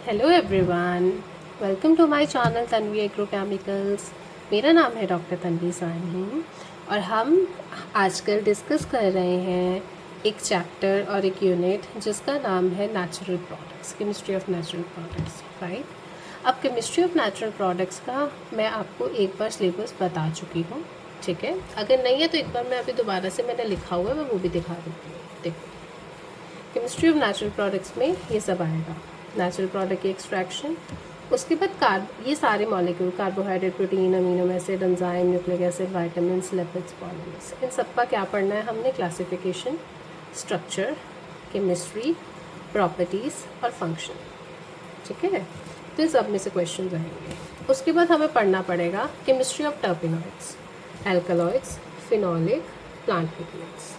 Hello everyone, welcome to my channel Tanvi agrochemicals. मेरा नाम है डॉक्टर तन्वी सानी और हम आजकल डिस्कस कर रहे हैं एक चैप्टर और एक यूनिट जिसका नाम है natural products, chemistry of natural products, right. अब केमिस्ट्री ऑफ नेचुरल प्रोडक्ट्स का मैं आपको एक बार सिलेबस बता चुकी हूँ, ठीक है। अगर नहीं है तो एक बार मैं अभी दोबारा से मैंने लिखा हुआ है, मैं वो भी दिखा देती हूँ। देखो, केमिस्ट्री ऑफ नेचुरल प्रोडक्ट्स में ये सब आएगा। नेचुरल प्रोडक्ट की एक्सट्रैक्शन, उसके बाद ये सारे molecule, carbohydrate, protein, amino acid, enzyme, nucleic acid, vitamins, lipids, polymers, इन सब का क्या पढ़ना है हमने? क्लासिफिकेशन, स्ट्रक्चर, केमिस्ट्री, प्रॉपर्टीज़ और फंक्शन, ठीक है। तो इन सब में से क्वेश्चन आएंगे। उसके बाद हमें पढ़ना पड़ेगा chemistry of terpenoids, alkaloids, phenolic, plant pigments.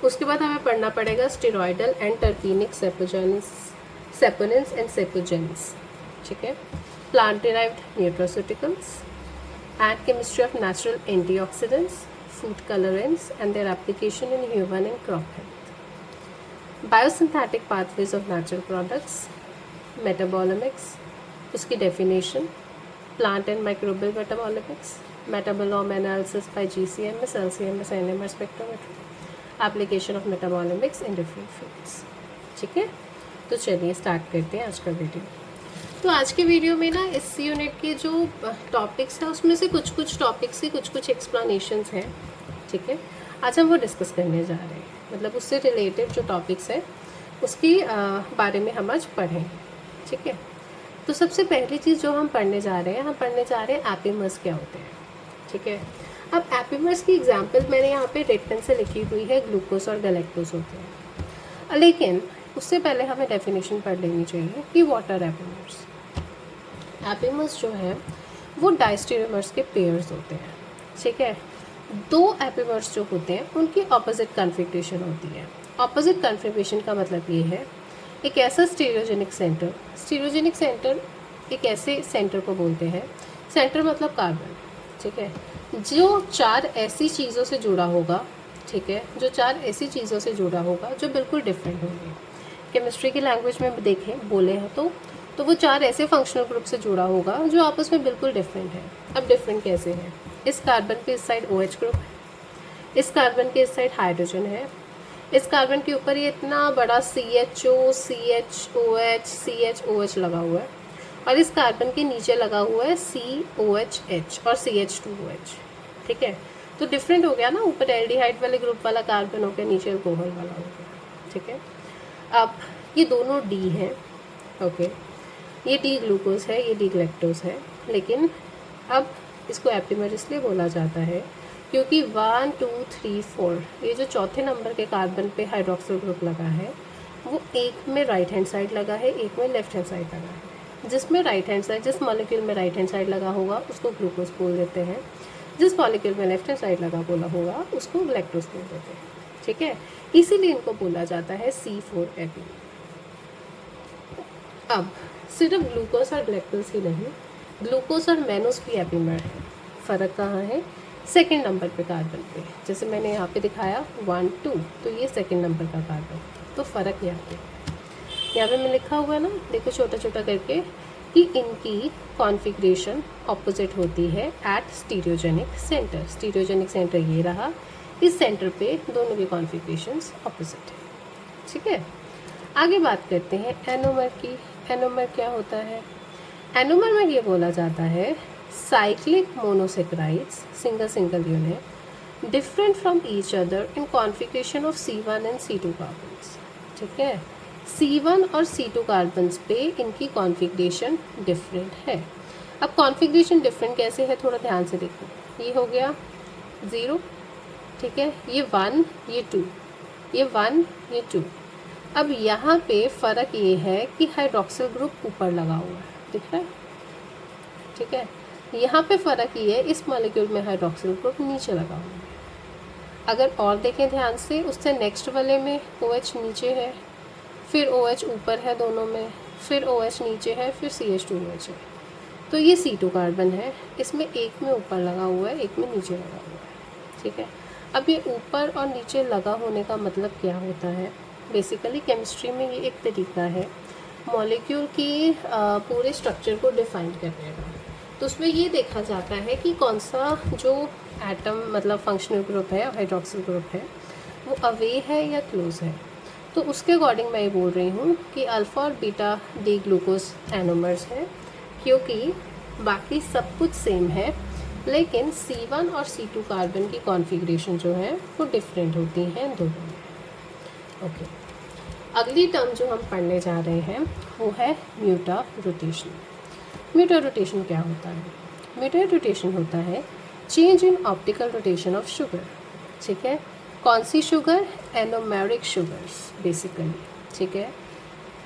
उसके बाद हमें पढ़ना पड़ेगा steroidal and terpenic saponins and sapogenins, ठीक है। Plant derived nutraceuticals and chemistry of natural antioxidants, food colourants and their application in human and crop health. Biosynthetic pathways of natural products, metabolomics, उसकी definition, plant and microbial metabolomics, metabolome analysis by GCMS, LCMS, NMR spectrometry, application of metabolomics in different fields, ठीक है। तो चलिए start करते हैं आज का video. तो आज के वीडियो में ना इस यूनिट के जो टॉपिक्स हैं उसमें से कुछ टॉपिक्स के कुछ एक्सप्लेनेशंस हैं, ठीक है। आज हम वो डिस्कस करने जा रहे हैं, मतलब उससे रिलेटेड जो टॉपिक्स हैं उसकी बारे में हम आज पढ़ें, ठीक है। तो सबसे पहली चीज़ जो हम पढ़ने जा रहे हैं एपिमर्स क्या होते हैं, ठीक है। अब एपिमर्स की एग्जांपल मैंने यहाँ पे रेड पेन से लिखी हुई है, ग्लूकोज और गैलेक्टोज होते हैं। लेकिन उससे पहले हमें डेफिनेशन पढ़ लेनी चाहिए कि व्हाट आर एपिमर्स। एपिमर्स जो है वो डायस्टेरियोमर्स के पेयर्स होते हैं, ठीक है। दो एपिमर्स जो होते हैं उनकी ऑपोजिट कॉन्फ़िगरेशन होती है। ऑपोजिट कॉन्फ़िगरेशन का मतलब ये है, एक ऐसा स्टीरियोजेनिक सेंटर एक ऐसे सेंटर को बोलते हैं, सेंटर मतलब कार्बन, ठीक है, जो चार ऐसी चीज़ों से जुड़ा होगा, ठीक है, जो चार ऐसी चीज़ों से जुड़ा होगा जो बिल्कुल डिफरेंट होंगे। केमिस्ट्री की लैंग्वेज में देखें बोले हैं तो वो चार ऐसे फंक्शनल ग्रुप से जुड़ा होगा जो आपस में बिल्कुल डिफरेंट है। अब डिफरेंट कैसे है? इस कार्बन पे इस साइड OH ग्रुप है, इस कार्बन के इस साइड हाइड्रोजन है, इस कार्बन के ऊपर ये इतना बड़ा CHO, CHOH, CHOH लगा हुआ है, और इस कार्बन के नीचे लगा हुआ है COHH और CH2OH, ठीक है। तो डिफरेंट हो गया ना, ऊपर एल्डिहाइड वाले ग्रुप वाला कार्बन हो गया, नीचे अल्कोहल वाला हो गया, ठीक है। अब ये दोनों D हैं, ओके, ये D ग्लूकोज है, ये D गैलेक्टोज है। लेकिन अब इसको एपिमर इसलिए बोला जाता है क्योंकि 1, 2, 3, 4 ये जो चौथे नंबर के कार्बन पे हाइड्रोक्सिल ग्रुप लगा है वो एक में राइट हैंड साइड लगा है, एक में लेफ्ट हैंड साइड लगा है। जिसमें राइट हैंड साइड, जिस मॉलिक्यूल में राइट हैंड साइड लगा होगा उसको ग्लूकोज बोल देते हैं, जिस मॉलिक्यूल में लेफ्ट हैंड साइड लगा बोला होगा उसको गैलेक्टोज बोल देते हैं, ठीक है। इसीलिए इनको बोला जाता है C4 एपिमर। अब सिर्फ ग्लूकोज और गैलेक्टोज ही नहीं, ग्लूकोज और मैनोज भी एपिमर है। फ़र्क कहाँ है? सेकंड नंबर पे कार्बन पे, जैसे मैंने यहाँ पे दिखाया 1, 2, तो ये सेकंड नंबर का कार्बन, तो फ़र्क यहाँ पे मैं लिखा हुआ है ना, देखो छोटा छोटा करके, कि इनकी कॉन्फ़िगरेशन ऑपोजिट होती है at stereogenic centre. Stereogenic centre ये रहा, इस सेंटर पे दोनों की कॉन्फ़िगरेशंस ऑपोजिट है, ठीक है। आगे बात करते हैं एनोमर की। एनोमर क्या होता है? एनोमर में ये बोला जाता है cyclic monosaccharides, single unit, different from each other in configuration of C1 and C2 carbons, ठीक है। C1 और C2 कार्बन्स पे इनकी कॉन्फ़िगरेशन डिफरेंट है। अब कॉन्फ़िगरेशन डिफरेंट कैसे है, थोड़ा ध्यान से देखो। ये हो गया 0, ठीक है, ये 1, ये 2, ये 1, ये 2। अब यहाँ पे फ़र्क ये है कि हाइड्रोक्सिल ग्रुप ऊपर लगा हुआ है, दिख रहा है, ठीक है। यहाँ पे फ़र्क ये है, इस मॉलिक्यूल में हाइड्रोक्सिल ग्रुप नीचे लगा हुआ है। अगर और देखें ध्यान से, उससे नेक्स्ट वाले में OH नीचे है, फिर OH ऊपर है दोनों में, फिर OH नीचे है, फिर CH2OH है। तो ये C2 कार्बन है, इसमें एक में ऊपर लगा हुआ है, एक में नीचे लगा हुआ है, ठीक है। अब ये ऊपर और नीचे लगा होने का मतलब क्या होता है? बेसिकली केमिस्ट्री में ये एक तरीका है मॉलिक्यूल की पूरे स्ट्रक्चर को डिफाइन करेगा। तो उसमें ये देखा जाता है कि कौन सा जो एटम मतलब फंक्शनल ग्रुप है, हाइड्रोक्सिल ग्रुप है, वो अवे है या क्लोज है। तो उसके अकॉर्डिंग मैं ये बोल रही हूँ कि अल्फ़ा और बीटा डी ग्लूकोज एनोमर्स है, क्योंकि बाकी सब कुछ सेम है, लेकिन C1 और C2 कार्बन की कॉन्फ़िगरेशन जो है वो डिफरेंट होती हैं दोनों में। ओके, अगली टर्म जो हम पढ़ने जा रहे हैं वो है म्यूटा रोटेशन। म्यूटा रोटेशन क्या होता है? म्यूटा रोटेशन होता है change in optical rotation of sugar. ठीक है, कौन सी शुगर? Anomeric sugars basically. ठीक है,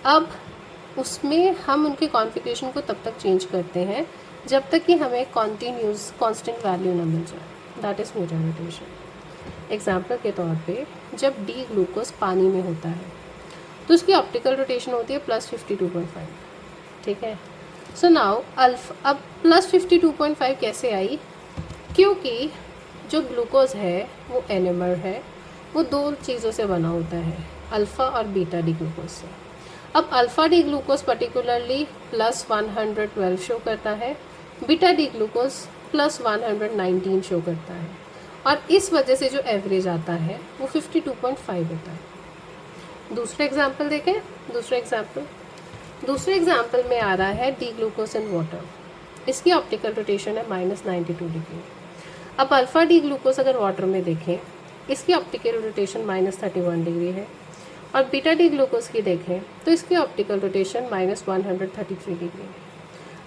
अब उसमें हम उनके कॉन्फ़िगरेशन को तब तक चेंज करते हैं जब तक कि हमें कॉन्टीन्यूस कांस्टेंट वैल्यू ना मिल जाए, दैट इज़ म्यूटा रोटेशन। एग्जाम्पल के तौर पे जब डी ग्लूकोज पानी में होता है तो उसकी ऑप्टिकल रोटेशन होती है +52.5। ठीक है, सो नाउ अब +52.5 कैसे आई? क्योंकि जो ग्लूकोज है वो एनोमर है, वो दो चीज़ों से बना होता है, अल्फ़ा और बीटा डी ग्लूकोज से। अब alpha D glucose particularly +112 show करता है, बीटा डी ग्लूकोज +119 शो करता है, और इस वजह से जो एवरेज आता है वो 52.5 होता है। दूसरा एग्जाम्पल देखें। दूसरे एग्जाम्पल में आ रहा है डी ग्लूकोज इन वाटर। इसकी ऑप्टिकल रोटेशन है -92 डिग्री। अब अल्फ़ा डी ग्लूकोज अगर वाटर में देखें, इसकी ऑप्टिकल रोटेशन -31 डिग्री है, और बीटा डी ग्लूकोज की देखें तो इसकी ऑप्टिकल रोटेशन -133 डिग्री है।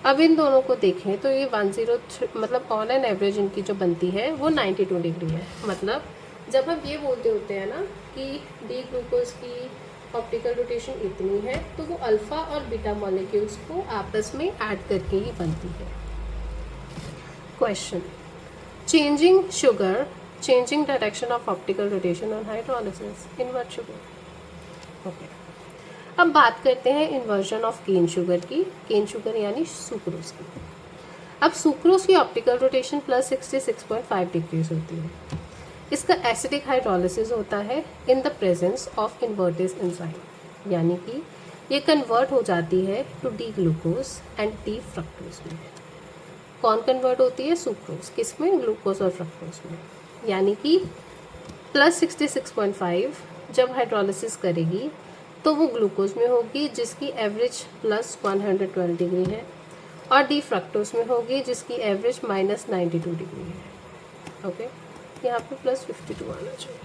अब इन दोनों को देखें तो ये 103 मतलब ऑन एन एवरेज इनकी जो बनती है वो 92 डिग्री है। मतलब जब हम ये बोलते होते हैं ना कि डी ग्लूकोज की ऑप्टिकल रोटेशन इतनी है, तो वो अल्फ़ा और बीटा मॉलिक्यूल्स को आपस में ऐड करके ही बनती है। Question, changing sugar, changing direction of optical rotation on hydrolysis in what sugar. Okay, अब बात करते हैं इन्वर्जन ऑफ केन शुगर की। केन शुगर यानी सुक्रोज की। अब सुक्रोज की ऑप्टिकल रोटेशन +66.5 डिग्रीज होती है। इसका एसिडिक हाइड्रोलिसिस होता है in the presence of invertase enzyme, यानी कि ये कन्वर्ट हो जाती है to D glucose and D fructose में। कौन कन्वर्ट होती है? सुक्रोज। किस में? ग्लूकोज और फ्रक्टोज में। यानी कि +66.5 जब हाइड्रोलिसिस करेगी तो वो ग्लूकोज में होगी जिसकी एवरेज +112 डिग्री है, और डी फ्रक्टोज में होगी जिसकी एवरेज -92 डिग्री है। ओके, यहाँ पे +52 आना चाहिए,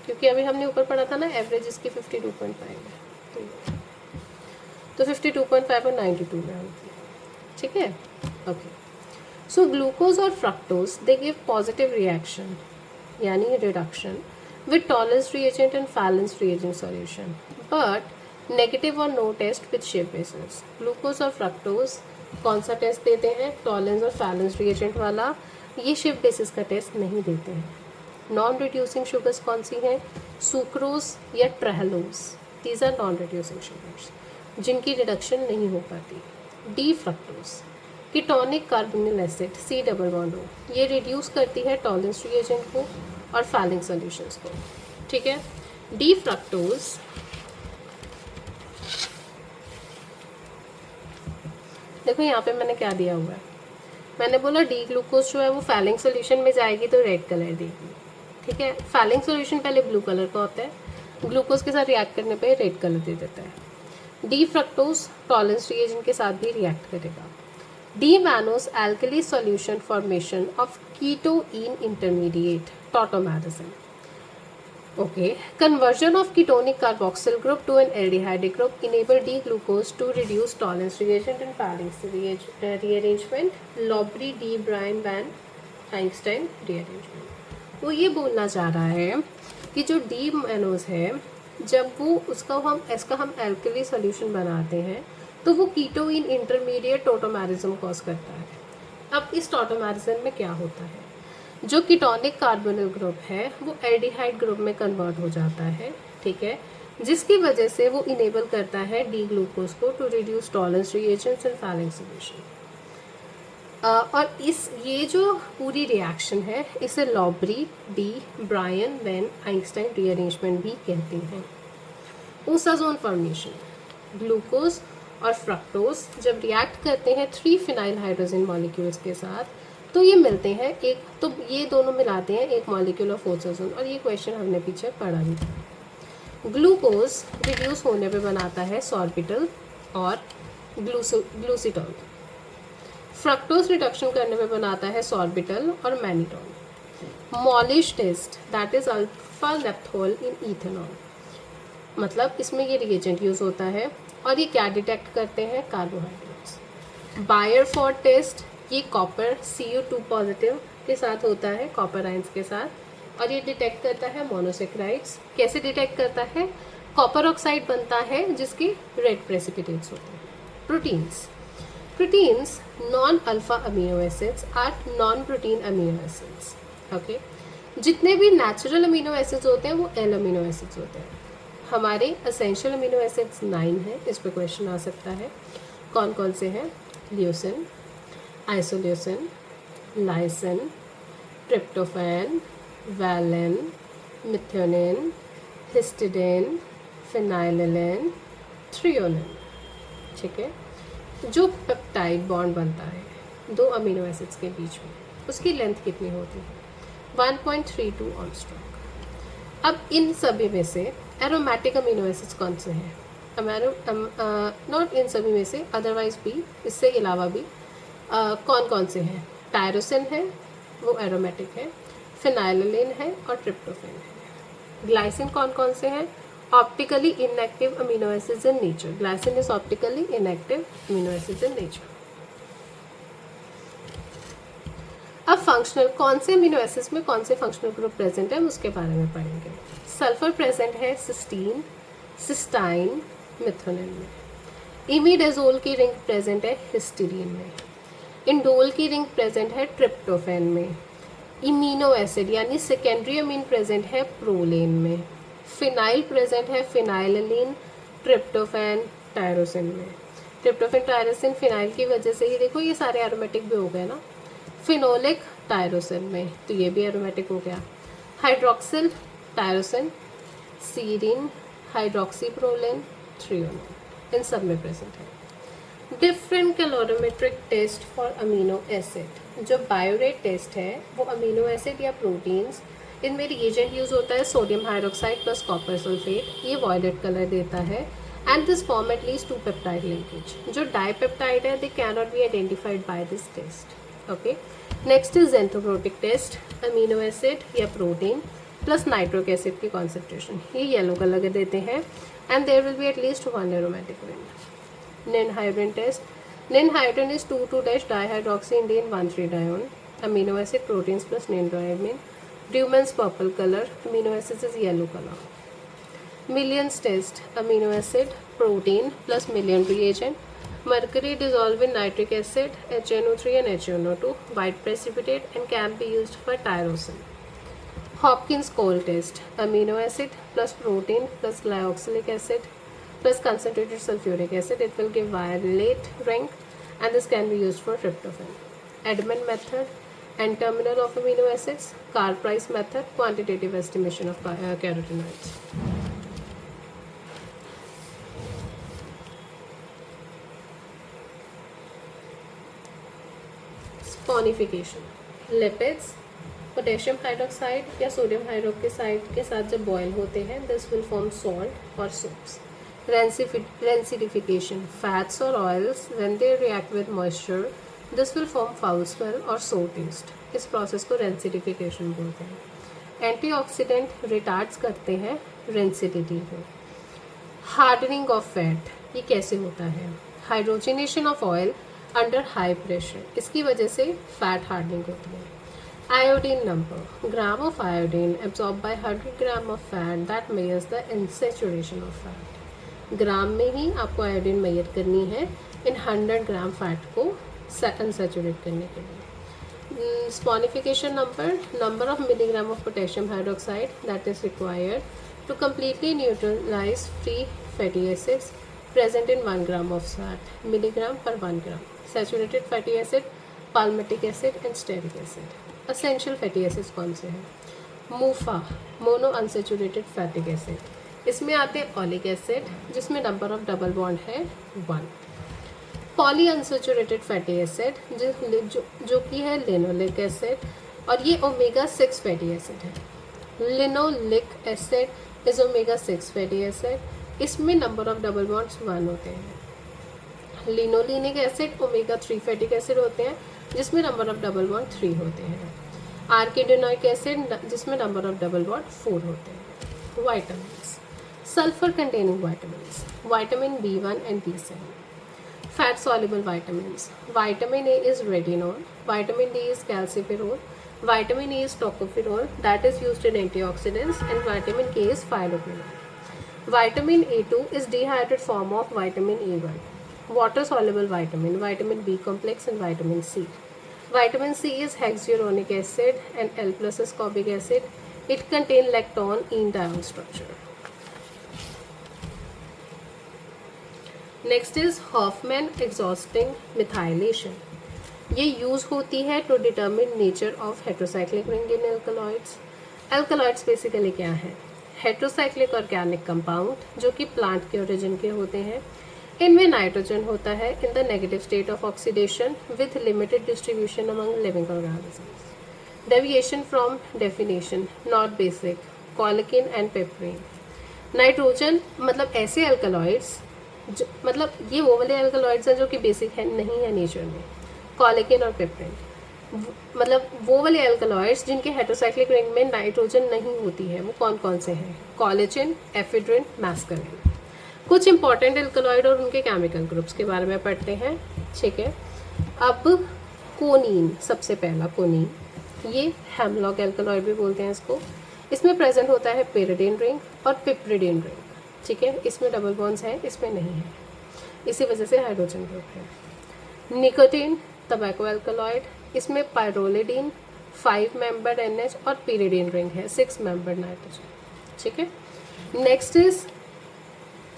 क्योंकि अभी हमने ऊपर पढ़ा था ना एवरेज इसकी 52.5 है, तो 52.5 और 92 में होती है। ठीक है, ओके। सो ग्लूकोज और fructose they give positive reaction यानी reduction with Tollens reagent and Fallon's reagent solution, but negative or no test with Schiff bases. Glucose और फ्रक्टोज कौन सा टेस्ट देते हैं? टॉलेंस और फैलेंस रिएजेंट वाला। ये शिफ्ट बेसिस का टेस्ट नहीं देते हैं। नॉन रिड्यूसिंग शुगर्स कौन सी हैं? Sucrose or trehalose, these are non reducing sugars जिनकी रिडक्शन नहीं हो पाती। D fructose ketonic carbonyl acid C double bond O, ये रिड्यूस करती है टॉलेंस रिएजेंट को और फैलिंग सॉल्यूशंस को। ठीक है, डी फ्रक्टोज देखो यहाँ पे मैंने क्या दिया हुआ है, मैंने बोला डी ग्लूकोज जो है वो फैलिंग सॉल्यूशन में जाएगी तो रेड कलर देगी। ठीक है, फैलिंग सॉल्यूशन पहले ब्लू कलर का होता है, ग्लूकोज के साथ रिएक्ट करने पे रेड कलर दे देता है। डी फ्रक्टोज टॉलेंस रिएजेंट के साथ भी रिएक्ट करेगा। D mannose alkali solution formation of ketoin intermediate tautomerism. Okay, conversion of ketonic carboxyl group to an aldehyde group enable D-glucose to reduce Tollens reagent and Falling's rearrangement, Lowry D Bryan Van Einstein rearrangement। वो ये बोलना चाह रहा है कि जो D mannose है, जब वो इसका हम एल्कली सॉल्यूशन बनाते हैं तो वो कीटोइन इंटरमीडिएट टॉटोमेरिज्म कॉज करता है। अब इस टॉटोमेरिज्म में क्या होता है? जो कीटोनिक कार्बोनिल ग्रुप है वो एल्डिहाइड ग्रुप में कन्वर्ट हो जाता है। ठीक है, जिसकी वजह से वो इनेबल करता है डी ग्लूकोज को to reduce Tollens reagents and Fehling solution. और ये जो पूरी रिएक्शन है इसे Lobry de Bruyn van Einstein rearrangement भी कहते हैं। ओसाजोन फॉर्मेशन, ग्लूकोज और फ्रक्टोज जब रिएक्ट करते हैं 3 फिनाइल हाइड्रोजन मॉलिक्यूल्स के साथ तो ये मिलते हैं तो ये दोनों मिलाते हैं एक मॉलिक्यूल ऑफ ओसाजोन, और ये क्वेश्चन हमने पीछे पढ़ा भी था। ग्लूकोज रिड्यूस होने पे बनाता है सॉर्बिटल और ग्लूसिटॉल। फ्रक्टोज रिडक्शन करने पे बनाता है सॉर्बिटल और mannitol. Molisch test that is alpha naphthol in ethanol, मतलब इसमें ये रिएजेंट यूज होता है और ये क्या डिटेक्ट करते हैं, कार्बोहाइड्रेट्स। बायर-फॉर्ड टेस्ट ये कॉपर Cu2 पॉजिटिव के साथ होता है, कॉपर आयंस के साथ, और ये डिटेक्ट करता है मोनोसेक्राइड्स। कैसे डिटेक्ट करता है, कॉपर ऑक्साइड बनता है जिसके रेड प्रेसिपिटेट्स होते हैं। Proteins non alpha amino acids are non protein amino acids. Okay, जितने भी नेचुरल अमीनो एसिड्स होते हैं वो एल अमीनो एसिड्स होते हैं। हमारे असेंशियल अमीनो एसिड्स 9 हैं, इस पर क्वेश्चन आ सकता है। कौन कौन से हैं, leucine, isoleucine, lysine, tryptophan, valine, methionine, histidine, फिनाइलिन, threonine. ठीक है, जो पेप्टाइड बॉन्ड बनता है 2 अमीनो एसिड्स के बीच में, उसकी लेंथ कितनी होती है, 1.32 एंगस्ट्रॉम। अब इन सभी में से एरोमेटिक अमीनो एसिड्स कौन से हैं, नॉट इन सभी में से, अदरवाइज भी, इससे अलावा भी कौन कौन से हैं, टायरोसिन है वो एरोमेटिक है, फिनाइलिन है और ट्रिप्टोफैन है। ग्लाइसिन कौन कौन से हैं, optically inactive amino acids in nature. Glycine is optically inactive amino acids in nature. अब फंक्शनल, कौन से अमीनो एसिड्स में कौन से फंक्शनल ग्रुप प्रेजेंट है उसके बारे में पढ़ेंगे। सल्फर प्रेजेंट है सिस्टीन, सिस्टाइन, मिथोनिन में। इमिडाजोल की रिंग प्रेजेंट है हिस्टीडीन में। इंडोल की रिंग प्रेजेंट है ट्रिप्टोफैन में। इमिनो एसिड यानी सेकेंडरी अमीन प्रेजेंट है प्रोलेन में। फिनाइल प्रेजेंट है फिनाइलिन, ट्रिप्टोफैन, टायरोसिन में। ट्रिप्टोफैन, टायरोसिन, फिनाइल की वजह से ही देखो ये सारे एरोमेटिक भी हो गए ना। फिनोलिक टायरोसिन में, तो ये भी एरोमेटिक हो गया। Hydroxyl tyrosine, serine, hydroxyproline, threonine, इन सब में प्रेजेंट है। Different calorimetric test for amino acid, जो बायोरेट टेस्ट है वो अमीनो एसिड या प्रोटीन्स, इनमें रिएजेंट यूज होता है sodium hydroxide plus copper sulphate, ये वॉयलेट कलर देता है, and this form at least 2 peptide linkage. जो डाइपेप्टाइड है they can not be identified by this test. Okay, next is xanthoproteic test, amino acid या protein plus nitric acid की concentration, ये yellow colour देते हैं, and there will be at least 1 aromatic ring. Ninhydrin test, ninhydrin is 2,2-dihydroxyindian 1,3-dione, amino acid proteins plus ninhydrin. Deuman's purple color, amino acids is yellow color. Millions test, amino acid protein plus million reagent, mercury dissolved in nitric acid, HNO3 and HNO2, white precipitate, and can be used for tyrosin. Hopkins Cole test, amino acid plus protein plus glyoxylic acid plus concentrated sulfuric acid, it will give violet ring, and this can be used for tryptophan. Edman method, N-terminal of amino acids. Carr-Price method, quantitative estimation of carotenoids. Sponification, lipids potassium hydroxide या sodium hydroxide के साथ जब boil होते हैं this will form salt और soaps. Rancidification, fats और oils when they react with moisture this will form foul smell और सो test, इस प्रोसेस को रेंसिडिफिकेशन बोलते हैं। एंटीऑक्सीडेंट रिटार्ड्स करते हैं रेंसिडिटी को। हार्डनिंग ऑफ फैट, ये कैसे होता है, hydrogenation of oil under high pressure, इसकी वजह से फैट हार्डनिंग होती है। Iodine number, gram of iodine absorbed by 100 gram of fat that measures the unsaturation of fat. ग्राम में ही आपको आयोडीन मेजर करनी है इन 100 ग्राम फैट को अनसेचुरेट करने के लिए। Saponification number, number of milligram of potassium hydroxide that is required to completely neutralise free fatty acids present in 1 gram of fat, milligram per 1 gram. Saturated fatty acid palmitic acid and stearic acid. Essential fatty acids कौन से हैं? मूफा, mono unsaturated फैटिक acid. इसमें आते हैं oleic acid जिसमें number of double bond है 1। Poly unsaturated fatty acid जो कि है लिनोलिक एसिड, और ये ओमेगा 6 फैटी एसिड है। Linoleic acid is omega 6 fatty acid, इसमें नंबर ऑफ डबल बॉन्ड्स 1 होते हैं। लिनोलिनिक एसिड ओमेगा 3 फैटिक एसिड होते हैं जिसमें नंबर ऑफ डबल बॉन्ड 3 होते हैं। आर्किडोनिक एसिड जिसमें नंबर ऑफ डबल बॉन्ड 4 होते हैं। Vitamins, sulphur containing vitamins, vitamin B1 and B7। Fat soluble vitamins, vitamin A is retinol, vitamin D is calciferol, vitamin E is tocopherol that is used in antioxidants, and vitamin K is phytoquinone. Vitamin A2 is dehydrated form of vitamin A1. Water soluble vitamin, vitamin B complex and vitamin C. Vitamin C is hexuronic acid and L plus ascorbic acid. It contains lactone enediol structure. Next is Hofmann exhausting methylation. ये use होती है to determine nature of heterocyclic ring in alkaloids. Alkaloids basically क्या है? Heterocyclic organic compound जो कि plant के origin के होते हैं। इनमें नाइट्रोजन होता है in the negative state of oxidation with limited distribution among living organisms. Deviation from definition, not basic, colchicine and piperine. Nitrogen मतलब ऐसे एल्कलॉइड्स मतलब ये वो वाले एल्कलॉइड्स हैं जो कि बेसिक है नहीं है नेचर में। कॉलिकिन और पेपरिन मतलब वो वाले एल्कलॉइड्स जिनके हेट्रोसाइक्लिक रिंग में नाइट्रोजन नहीं होती है। वो कौन कौन से हैं? Collagen, ephedrine, mescaline. कुछ इंपॉर्टेंट एल्कलॉइड और उनके केमिकल ग्रुप्स के बारे में पढ़ते हैं, ठीक है। अब कोनीन, सबसे पहला कोनीन, ये हेमलॉक एल्कलॉइड भी बोलते हैं इसको। इसमें प्रेजेंट होता है पेरिडीन रिंग और पिप्रिडीन रिंग, ठीक है। इसमें डबल बॉन्ड्स हैं, इसमें नहीं है, इसी वजह से हाइड्रोजन ग्रुप है। निकोटीन, टबैको एल्कलॉइड, इसमें पायरोलिडीन 5 मेंबर्ड NH और पिरिडीन रिंग है 6 मेंबर्ड नाइट्रोजन, ठीक है। Next is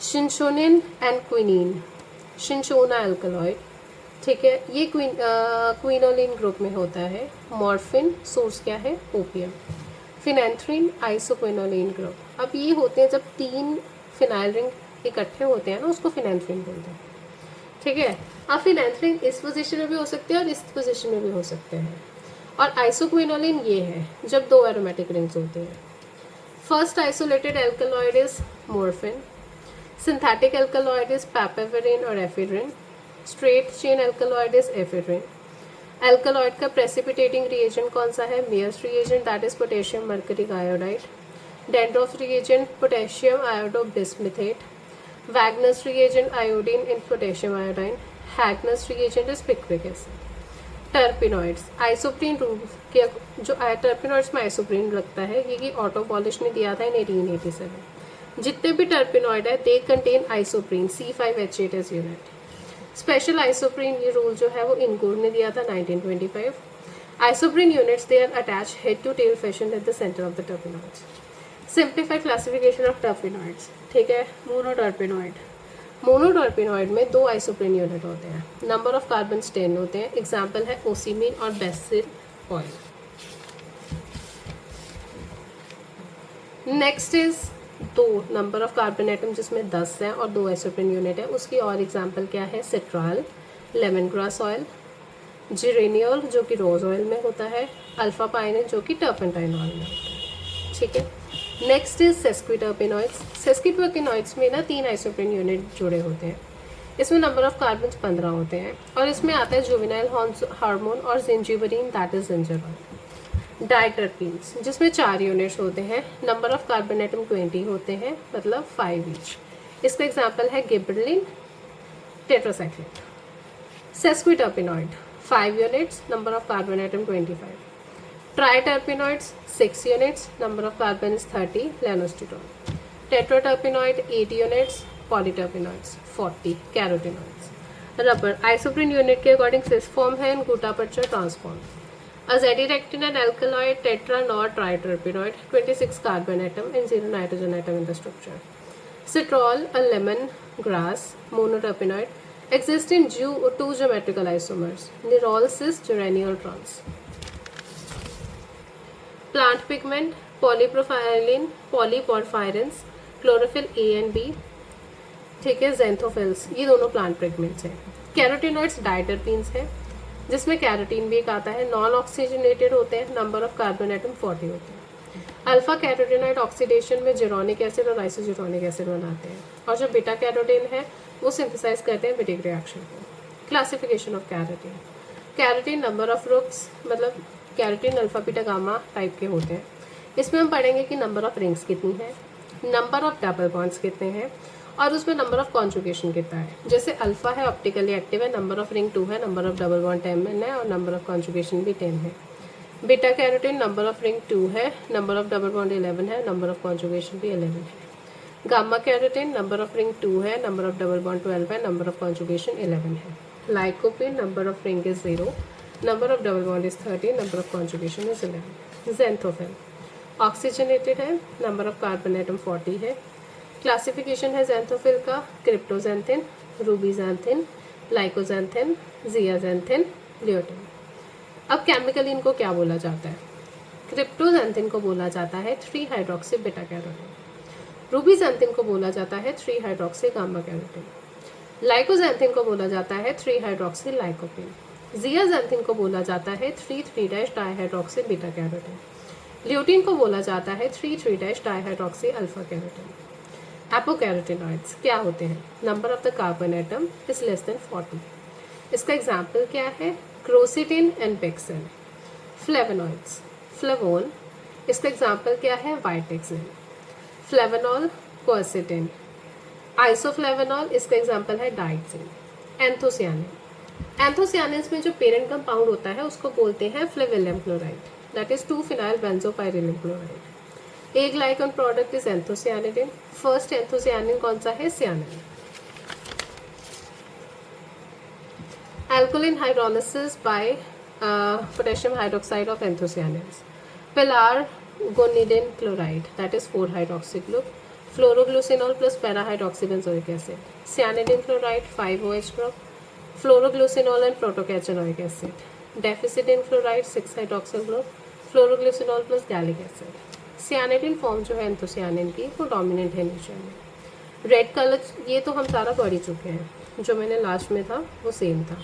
cinchonine and quinine, cinchona alkaloid, ठीक है। ये क्विनोलिन ग्रुप में होता है। मॉर्फिन, सोर्स क्या है? ओपियम। Phenanthrene, isoquinoline group. अब ये होते हैं जब 3 फिनाइल रिंग इकट्ठे होते हैं ना, उसको फिनेंथ्रीन बोलते हैं, ठीक है। अब फिनेंथ्रीन इस पोजीशन में भी हो सकते हैं और इस पोजीशन में भी हो सकते हैं। और आइसोक्विनोलिन ये है जब 2 एरोमेटिक रिंग्स होते हैं। First isolated alkaloid is morphine. Synthetic alkaloid is papaverine और ephedrine. Straight chain alkaloid is ephedrine. Alkaloid का प्रेसिपिटेटिंग रिएजेंट कौन सा है? Mayer's reagent, that is potassium mercuric iodide. Dragendorff reagent potassium iodobismuthate. Wagner's reagent iodine in potassium iodine. हैगनस reagent is picric acid. Terpenoids, isoprene rule के जो terpenoids में isoprene लगता है, ये कि ऑटो पॉलिश ने दिया था इन 1887। जितने भी टर्पिनॉइड है they contain isoprene C5H8 as unit. Special isoprene ये रूल जो है वो इनकोर ने दिया था 1925। Isoprene units they are attach head to tail fashion at the centre of the terpenoids. Simplified classification of terpenoids, ठीक है। मोनोटर्पिनॉइड, मोनोटर्पिनॉइड में 2 आइसोप्रीन यूनिट होते हैं। नंबर ऑफ कार्बन 10 होते हैं। एग्जाम्पल है ओसीमीन और BECIL oil. Next is 2 number of carbon atom जिसमें 10 है और 2 आइसोप्रीन यूनिट है। उसकी और एग्जाम्पल क्या है? सिट्रॉल, लेमन ग्रास ऑयल, जिरेनियल जो कि रोज ऑयल में होता है, अल्फा पाइनिन जो कि टर्पेंटाइन ऑयल में होता है, ठीक है। Next is सेस्क्विटर्पिनॉइड्स। सेस्क्विटर्पिनॉइड्स में ना 3 आइसोप्रीन यूनिट जुड़े होते हैं। इसमें नंबर ऑफ कार्बन 15 होते हैं और इसमें आता है जुवेनाइल हार्मोन और जिंजीबरीन, दैट इज जिंजर ऑयल। डाइटर्पीन्स जिसमें 4 यूनिट्स होते हैं। नंबर ऑफ कार्बन एटम 20 होते हैं, मतलब 5 ईच। इसका एग्जाम्पल है gibberellin, tetracycline. Sesquiterpenoid 5 units, number of carbon atom 25। Triterpenoids 6 units, number of carbon is 30, lanosterol. Tetraterpenoid 8 units, polyterpenoids 40, carotenoids. Rubber isoprene unit के according cis form है and gutta percha trans form. Azadirachtin and alkaloid tetra nor triterpenoid 26 carbon atom and 0 nitrogen atom in the structure. Citrol, a lemon grass monoterpenoid, exist in two geometrical isomers, nerol cis geraniol trans. Plant pigment, polypropylene, polyporphyrins, chlorophyll A and B, ठीक है, xanthophylls, ये दोनों plant pigments हैं. Carotenoids डायटरपीन्स हैं, जिसमें carotene भी एक आता है. नॉन ऑक्सीजनेटेड होते हैं, नंबर ऑफ कार्बन एटम 40 होते हैं. अल्फा कैरोटीनॉइड ऑक्सीडेशन में जेरोनिक एसिड और आइसोजेरोनिक एसिड बनाते हैं, और जो बीटा कैरोटीन है वो सिंथेसाइज करते हैं बिटिक रिएक्शन को. Classification of carotene. Carotene number of groups, मतलब carotene alpha beta gamma type के होते हैं. इसमें हम पढ़ेंगे कि नंबर ऑफ रिंग्स कितनी है, नंबर ऑफ डबल बॉन्ड्स कितने हैं, और उसमें नंबर ऑफ कॉन्जुगेशन कितना है. जैसे अल्फा है ऑप्टिकली एक्टिव है, नंबर ऑफ रिंग 2 है, नंबर ऑफ डबल बॉन्ड 10 है, और नंबर ऑफ कॉन्जुगेशन भी 10 है. Beta carotene number of ring 2 है, नंबर ऑफ डबल बॉन्ड 11 है, नंबर ऑफ कॉन्जुगेशन भी 11 है. Gamma carotene number of ring 2 है, नंबर ऑफ डबल बॉन्ड 12 है, नंबर ऑफ कॉन्जुगेशन 11 है. Lycopene number of ring is 0, number of double bond is 30, number of conjugation is 11. Xanthophyll oxygenated है, number of carbon atom 40 है. Classification है xanthophyll का क्रिप्टोज़ैंथिन, रूबीज़ैंथिन, लाइकोज़ैंथिन, ज़ियाज़ैंथिन, lutein. अब chemically इनको क्या बोला जाता है. क्रिप्टोज़ैंथिन को बोला जाता है 3 हाइड्रोक्सी बीटा कैरोटीन. रूबीज़ैंथिन को बोला जाता है 3 हाइड्रोक्सी गामा कैरोटीन. लाइकोज़ैंथिन को बोला जाता है 3 हाइड्रोक्सी लाइकोपिन. ज़ियाज़ैंथिन को बोला जाता है 3,3- डाईहाइड्रोक्सी बीटा कैरोटीन. ल्यूटिन को बोला जाता है 3,3- डाईहाइड्रोक्सी अल्फा कैरोटीन. एपोकैरोटिनॉइड्स क्या होते हैं. Number of the carbon atom is less than 40. इसका एग्जाम्पल क्या है. क्रोसिटिन एंड पेक्सिन. फ्लेवोनॉइड्स, फ्लेवोन, इसका एग्जाम्पल क्या है. वाइटेक्सिन. फ्लेवोनॉल, क्वर्सिटिन. आइसोफ्लेवोनॉल, इसका एग्जाम्पल है डाइक्सिन. एंथोसियानिन. एंथोसियानिन्स में जो पेरेंट कंपाउंड होता है उसको बोलते हैं flavylium chloride, that is 2-phenyl benzopyrylium chloride. एक glycone product is anthocyanin. First anthocyanin कौन सा है. Cyanin. Alkaline hydrolysis by potassium hydroxide of anthocyanins. Pelargonidin chloride, that is 4-hydroxy group. Fluoroglucinol plus para-hydroxybenzoic acid. Cyanidin chloride 5-OH group. Fluoroglucinol and protocatenoic acid. Deficidin chloride 6-hydroxyl group. Fluoroglucinol plus gallic acid. Cyanidin form जो है anthocyanin की वो dominant है nature में. Red colour ये तो हम सारा पढ़ ही चुके हैं, जो मैंने लास्ट में था वो सेम था.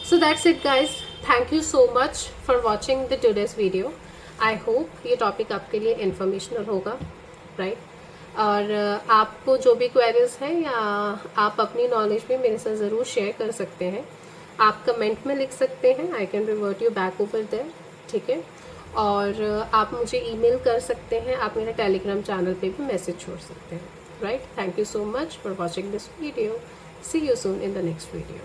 So that's it guys. Thank you so much for watching the today's video. I hope ये टॉपिक आपके लिए इन्फॉर्मेशनल होगा, राइट. और आपको जो भी क्वेरीज हैं या आप अपनी नॉलेज भी मेरे साथ ज़रूर शेयर कर सकते हैं. आप कमेंट में लिख सकते हैं, I can revert you back over there, ठीक है. और आप मुझे ईमेल कर सकते हैं, आप मेरे टेलीग्राम चैनल पे भी मैसेज छोड़ सकते हैं, right. Thank you so much for watching this video. See you soon in the next video.